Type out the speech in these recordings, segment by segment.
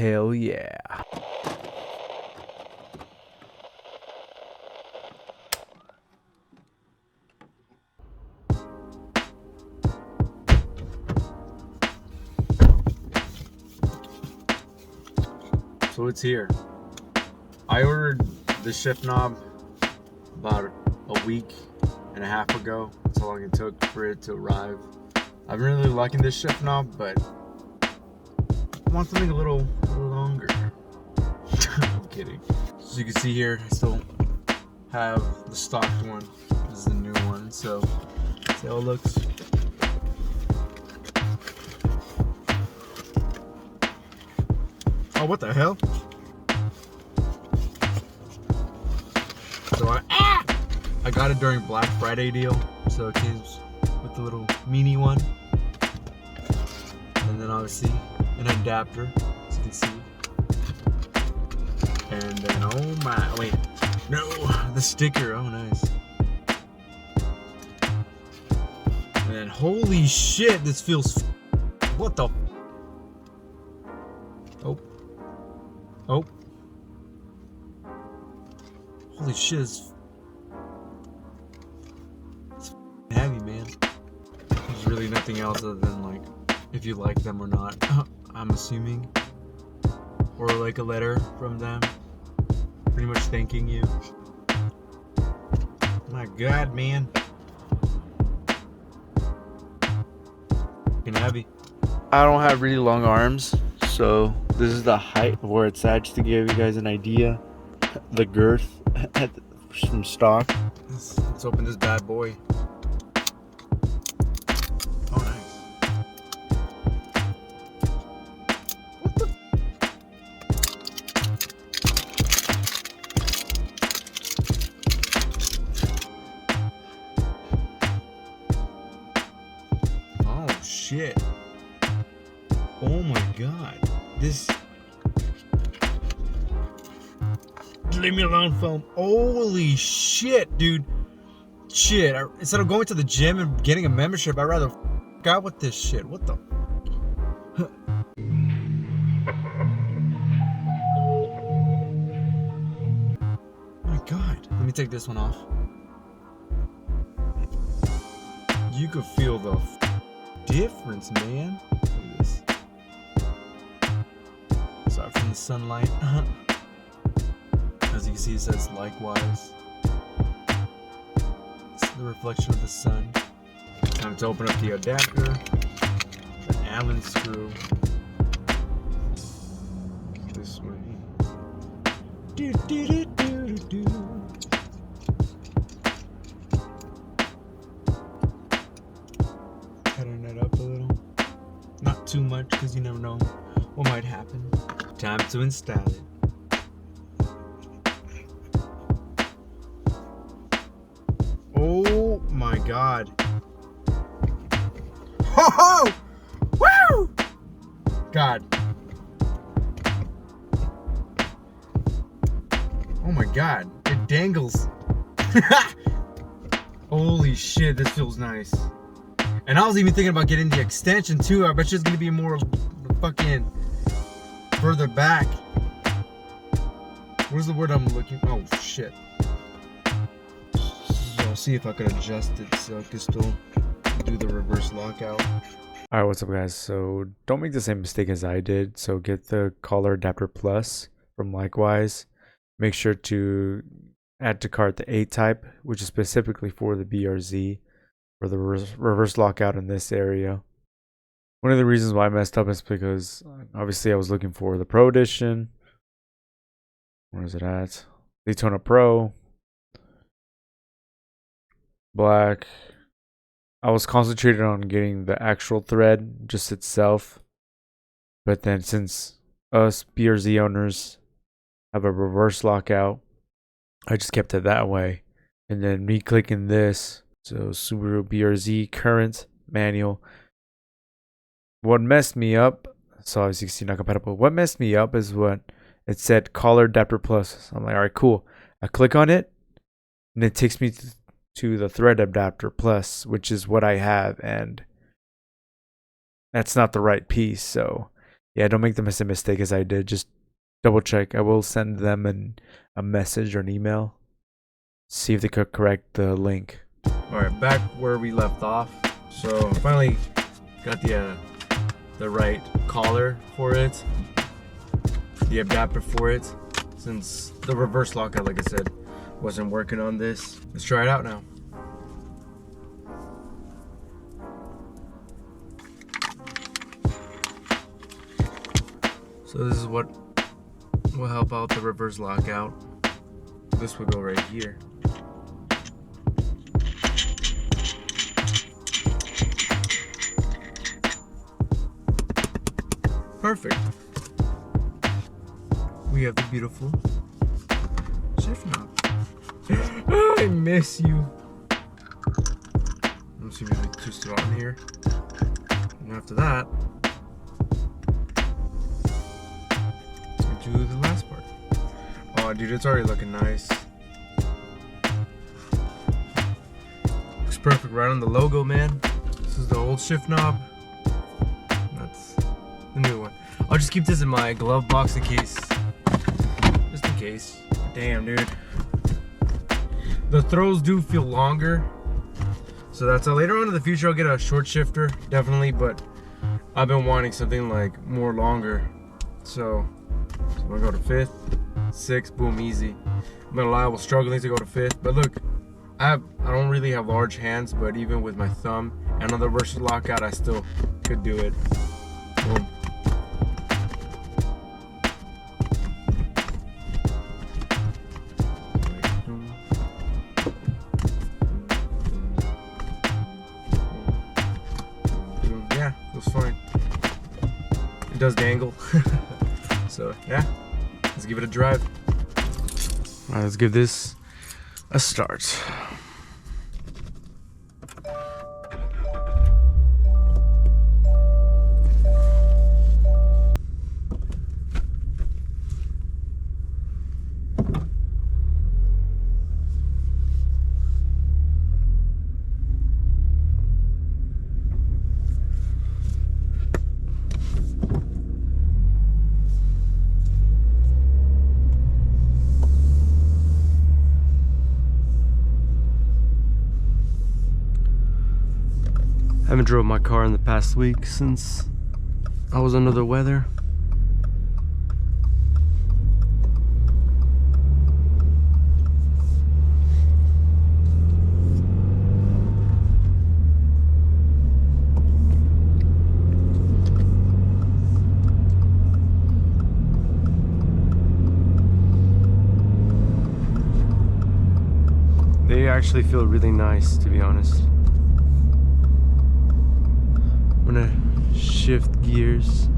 Hell yeah. So it's here. I ordered the shift knob about a week and a half ago. That's how long it took for it to arrive. I've been really liking this shift knob, but I want something a little longer. I'm kidding. As you can see here, I still have the stock one. This is the new one, so see how it looks. Oh, what the hell? So I got it during Black Friday deal, so it came with the little mini one, and then obviously an adapter, as you can see. And then oh my, wait, no, the sticker. Oh nice. And then holy shit, this feels. What the? Oh. Holy shit, it's heavy, man. There's really nothing else other than like if you like them or not. I'm assuming, or like a letter from them, pretty much thanking you. My God, man, fucking heavy. I don't have really long arms, so this is the height of where it's at, just to give you guys an idea. The girth from stock. Let's open this bad boy. Oh, nice. What the? Oh, shit. Oh my God. This. Leave me alone, phone. Holy shit, dude. Shit. Instead of going to the gym and getting a membership, I'd rather out with this shit. What the? My God. Let me take this one off. You could feel the difference, man. Look at this. Sorry from the sunlight. As you can see, it says likewise. It's the reflection of the sun. Time to open up the adapter, the Allen screw. This way. Do, do, do, do, do, do. Tighten it up a little. Not too much, because you never know what might happen. Time to install it. Oh my God. Ho ho! Woo! God. Oh my God. It dangles. Holy shit, this feels nice. And I was even thinking about getting the extension too. I bet you it's gonna be more fucking further back. What is the word I'm looking for? Oh shit. I'll see if I could adjust it so I can still do the reverse lockout. Alright, what's up guys? So don't make the same mistake as I did. So get the collar adapter plus from Likewise. Make sure to add to cart the A type, which is specifically for the BRZ, for the reverse lockout in this area. One of the reasons why I messed up is because obviously I was looking for the Pro Edition. Where is it at? Daytona Pro. Black. I was concentrated on getting the actual thread just itself, but then since us BRZ owners have a reverse lockout, I just kept it that way. And then me clicking this, so Subaru BRZ current manual. What messed me up, so as you can see, not compatible. What messed me up is what it said, collar adapter plus. So I'm like, all right, cool. I click on it, and it takes me to the thread adapter plus, which is what I have, and that's not the right piece. So yeah, don't make the same mistake as I did. Just double check. I will send them a message or an email. See if they could correct the link. Alright, back where we left off. So finally got the right collar for it, the adapter for it, since the reverse lockout, like I said, wasn't working on this. Let's try it out now. So this is what will help out the reverse lockout. This will go right here. Perfect. We have the beautiful shift knob. Oh, I miss you. Let's see if we can twist it on here. And after that, do the last part. Oh, dude, it's already looking nice. Looks perfect right on the logo, man. This is the old shift knob. That's the new one. I'll just keep this in my glove box in case. Just in case. Damn, dude. The throws do feel longer. So that's later on in the future I'll get a short shifter, definitely, but I've been wanting something like more longer. So I'm gonna go to 5th, 6th, boom, easy. I'm gonna lie, I was struggling to go to 5th, but look, I don't really have large hands, but even with my thumb and on the reverse lockout, I still could do it. Boom. Yeah, feels fine. It does dangle. So yeah, let's give it a drive. All right, let's give this a start. I haven't drove my car in the past week since I was under the weather. They actually feel really nice, to be honest. I'm gonna shift gears.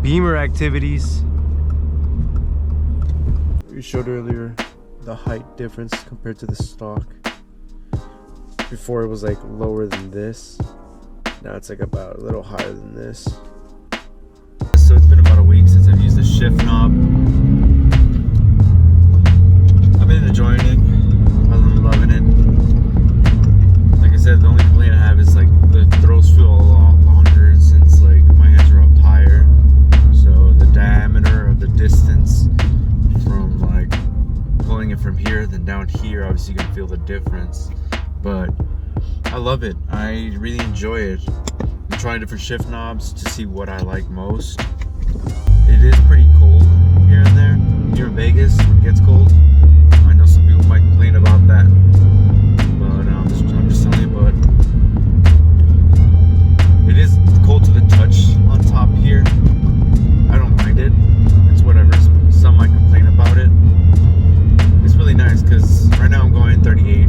Beamer activities. We showed earlier the height difference compared to the stock. Before it was like lower than this. Now it's like about a little higher than this. So it's been about a week since I've used the shift knob. I've been enjoying it. I'm loving it. Like I said, the only complaint I have is like the throws feel a lot longer since like my hands are up higher. So the diameter of the distance from like pulling it from here then down here, obviously you can feel the difference. But I love it. I really enjoy it. I'm trying different shift knobs to see what I like most. It is pretty cold here and there. Here in Vegas, when it gets cold, I know some people might complain about that. But I'm just telling you, but it is cold to the touch on top here. I don't mind it. It's whatever. Some might complain about it. It's really nice because right now I'm going 38.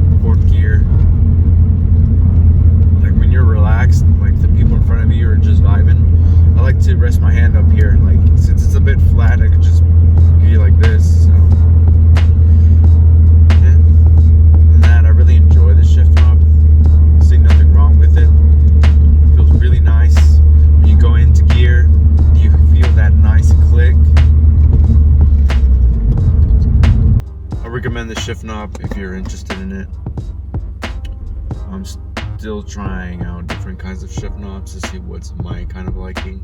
recommend the shift knob if you're interested in it. I'm still trying out different kinds of shift knobs to see what's my kind of liking.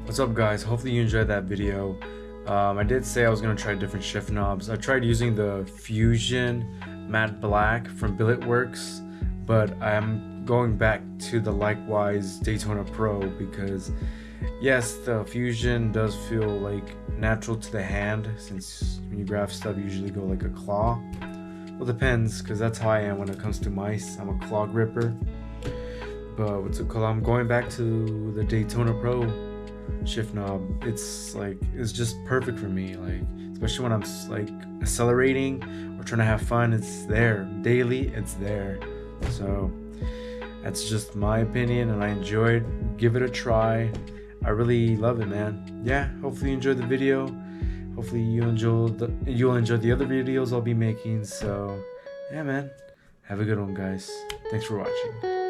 What's up, guys? Hopefully you enjoyed that video. I did say I was gonna try different shift knobs. I tried using the Fusion Matte Black from Billet Works, but I'm going back to the LIKEWISE Daytona Pro because yes, the Fusion does feel like natural to the hand, since when you grab stuff you usually go like a claw. Well, depends, because that's how I am when it comes to mice. I'm a claw gripper. But what's it called? I'm going back to the Daytona Pro shift knob. It's just perfect for me, like especially when I'm like accelerating or trying to have fun. It's there daily, it's there. So that's just my opinion, and I enjoyed. Give it a try. I really love it, man. Yeah, hopefully you enjoyed the video. Hopefully you'll enjoy the other videos I'll be making. So yeah, man, have a good one, guys. Thanks for watching.